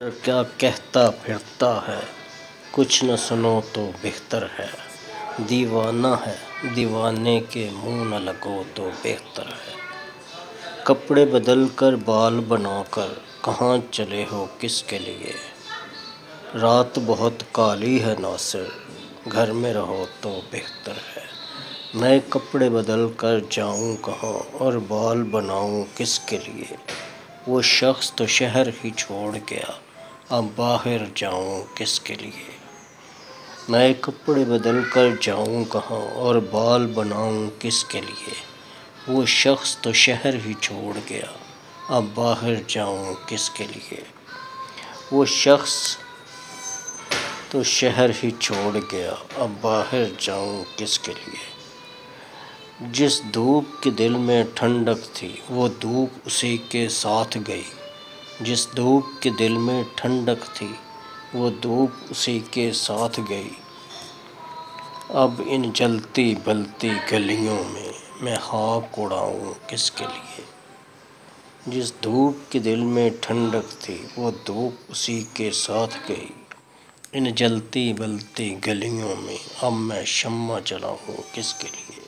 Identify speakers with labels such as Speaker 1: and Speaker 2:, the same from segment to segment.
Speaker 1: کیا کہتا پھرتا ہے، کچھ نہ سنو تو بہتر ہے۔ دیوانہ ہے دیوانے کے منہ نہ لگو تو بہتر ہے۔ کپڑے بدل کر بال بنا کر کہاں چلے ہو کس کے لیے؟ رات بہت کالی ہے ناصر، گھر میں رہو تو بہتر ہے۔ میں کپڑے بدل کر جاؤں کہاں اور بال بناؤں کس کے لیے؟ وہ شخص تو شہر ہی چھوڑ گیا، اب باہر جاؤں کس کے لیے؟ میں کپڑے بدل کر جاؤں کہاں اور بال بناؤں کس کے لیے؟ وہ شخص تو شہر ہی چھوڑ گیا، اب باہر جاؤں کس کے لیے؟ وہ شخص تو شہر ہی چھوڑ گیا، اب باہر جاؤں کس کے لیے؟ جس دھوپ کے دل میں ٹھنڈک تھی وہ دھوپ اسی کے ساتھ گئی۔ جس دھوپ کے دل میں ٹھنڈک تھی وہ دھوپ اسی کے ساتھ گئی۔ اب ان جلتی بلتی گلیوں میں خاک اڑاؤں کس کے لیے؟ جس دھوپ کے دل میں ٹھنڈک تھی وہ دھوپ اسی کے ساتھ گئی۔ ان جلتی بلتی گلیوں میں اب میں شمع جلاؤں کس کے لیے؟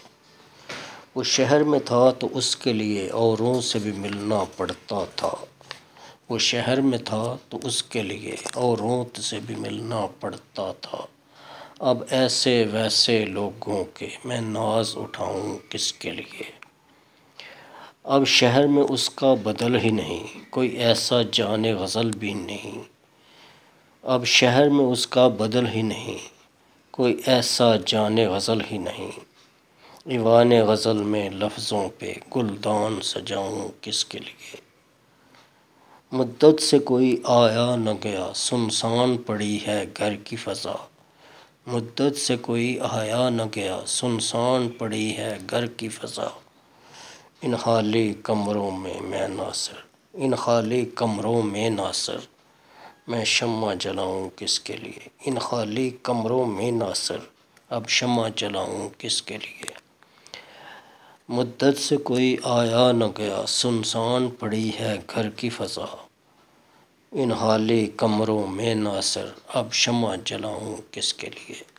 Speaker 1: وہ شہر میں تھا تو اس کے لیے اوروں سے بھی ملنا پڑتا تھا۔ وہ شہر میں تھا تو اس کے لیے اوروں سے بھی ملنا پڑتا تھا۔ اب ایسے ویسے لوگوں کے میں ناز اٹھاؤں کس کے لیے؟ اب شہر میں اس کا بدل ہی نہیں، کوئی ایسا جان غزل بھی نہیں۔ اب شہر میں اس کا بدل ہی نہیں، کوئی ایسا جان غزل ہی نہیں۔ ایوان غزل میں لفظوں پہ گلدان سجاؤں کس کے لیے؟ مدت سے کوئی آیا نہ گیا، سنسان پڑی ہے گھر کی فضا۔ مدت سے کوئی آیا نہ گیا، سنسان پڑی ہے گھر کی فضا۔ ان خالی کمروں میں میں ناصر، ان خالی کمروں میں ناصر، میں شمع جلاؤں کس کے لیے؟ ان خالی کمروں میں ناصر، اب شمع جلاؤں کس کے لیے؟ مدت سے کوئی آیا نہ گیا، سنسان پڑی ہے گھر کی فضا۔ ان خالی کمروں میں ناصر، اب شمع جلاؤں کس کے لیے؟